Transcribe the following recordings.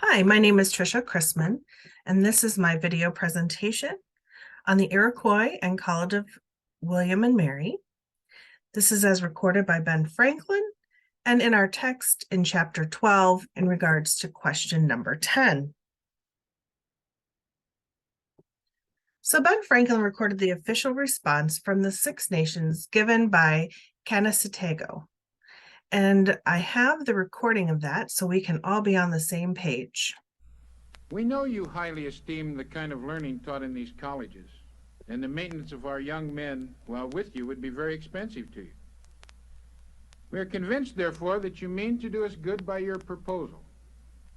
Hi, my name is Tricia Crissman, and this is my video presentation on the Iroquois and College of William and Mary. This is as recorded by Ben Franklin and in our text in chapter 12 in regards to question number 10. So Ben Franklin recorded the official response from the Six Nations given by Canasatego. And I have the recording of that so we can all be on the same page. We know you highly esteem the kind of learning taught in these colleges, and the maintenance of our young men while with you would be very expensive to you. We are convinced, therefore, that you mean to do us good by your proposal,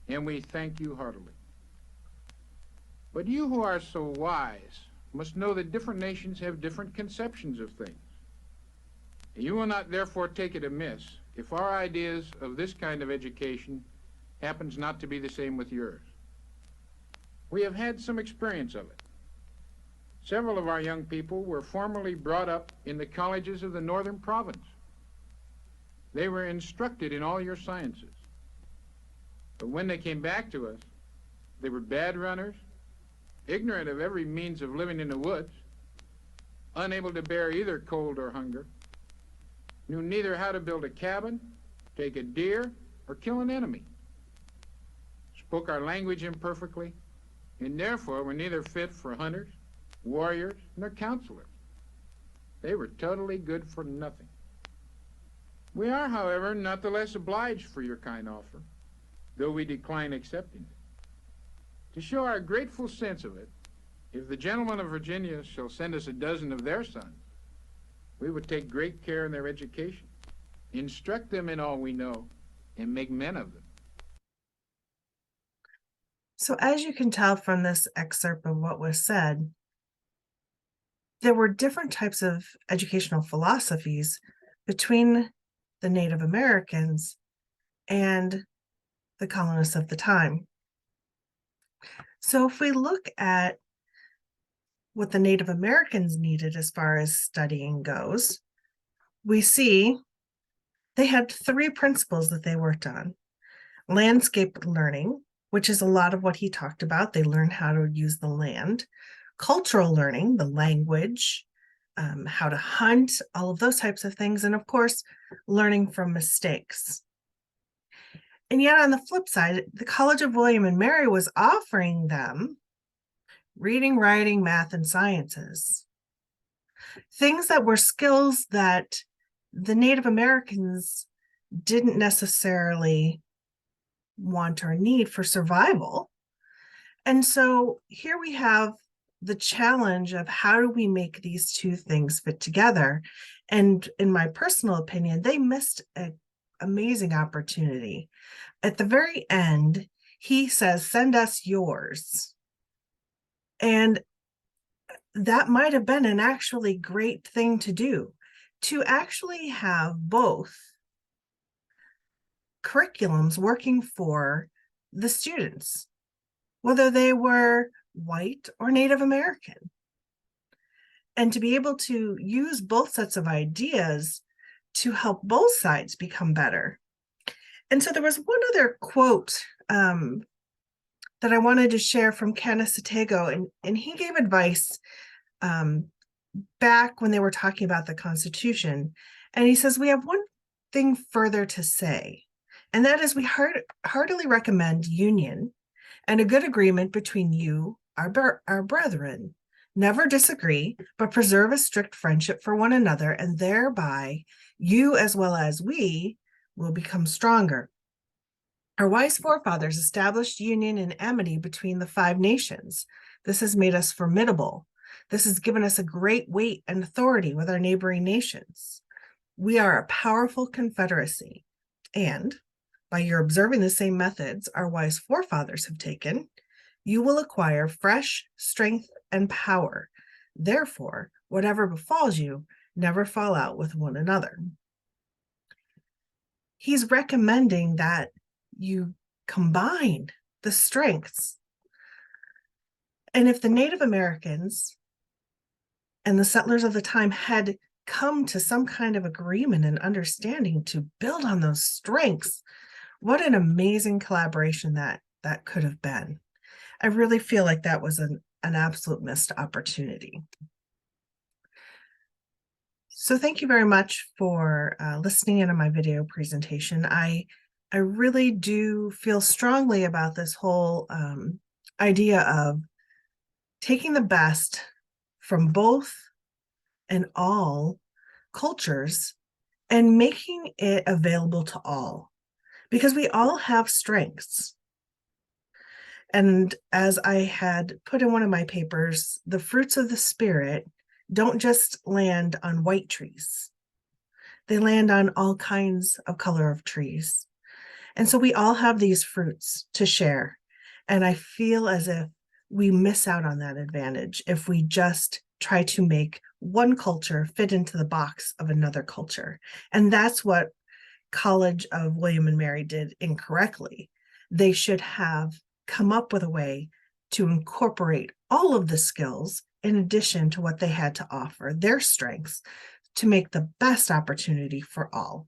and we thank you heartily. But you who are so wise must know that different nations have different conceptions of things. You will not therefore take it amiss if our ideas of this kind of education happens not to be the same with yours. We have had some experience of it. Several of our young people were formerly brought up in the colleges of the northern province. They were instructed in all your sciences. But when they came back to us, they were bad runners, ignorant of every means of living in the woods, unable to bear either cold or hunger, knew neither how to build a cabin, take a deer, or kill an enemy, spoke our language imperfectly, and therefore were neither fit for hunters, warriors, nor counselors. They were totally good for nothing. We are, however, not the less obliged for your kind offer, though we decline accepting it. To show our grateful sense of it, if the gentlemen of Virginia shall send us a dozen of their sons, we would take great care in their education, instruct them in all we know, and make men of them. So as you can tell from this excerpt of what was said, there were different types of educational philosophies between the Native Americans and the colonists of the time. So if we look at what the Native Americans needed as far as studying goes, we see they had three principles that they worked on. Landscape learning, which is a lot of what he talked about. They learned how to use the land. Cultural learning, the language, how to hunt, all of those types of things. And of course, learning from mistakes. And yet on the flip side, the College of William and Mary was offering them reading, writing, math, and sciences. Things that were skills that the Native Americans didn't necessarily want or need for survival. And so here we have the challenge of how do we make these two things fit together? And in my personal opinion, they missed an amazing opportunity. At the very end, he says, send us yours. And that might have been an actually great thing to do, to actually have both curriculums working for the students, whether they were white or Native American. And to be able to use both sets of ideas to help both sides become better. And so there was one other quote that I wanted to share from Canasatego, and he gave advice back when they were talking about the Constitution. And he says, we have one thing further to say, and that is we heartily recommend union and a good agreement between you, our brethren. Never disagree, but preserve a strict friendship for one another, and thereby you as well as we will become stronger. Our wise forefathers established union and amity between the five nations. This has made us formidable. This has given us a great weight and authority with our neighboring nations. We are a powerful confederacy, and by your observing the same methods our wise forefathers have taken, you will acquire fresh strength and power. Therefore, whatever befalls you, never fall out with one another. He's recommending that you combine the strengths. And if the Native Americans and the settlers of the time had come to some kind of agreement and understanding to build on those strengths, What an amazing collaboration that could have been. I really feel like that was an absolute missed opportunity. So thank you very much for listening in on my video presentation. I really do feel strongly about this whole idea of taking the best from both and all cultures and making it available to all, because we all have strengths. And as I had put in one of my papers, the fruits of the spirit don't just land on white trees. They land on all kinds of color of trees. And so we all have these fruits to share. And I feel as if we miss out on that advantage if we just try to make one culture fit into the box of another culture. And that's what College of William and Mary did incorrectly. They should have come up with a way to incorporate all of the skills in addition to what they had to offer, their strengths, to make the best opportunity for all.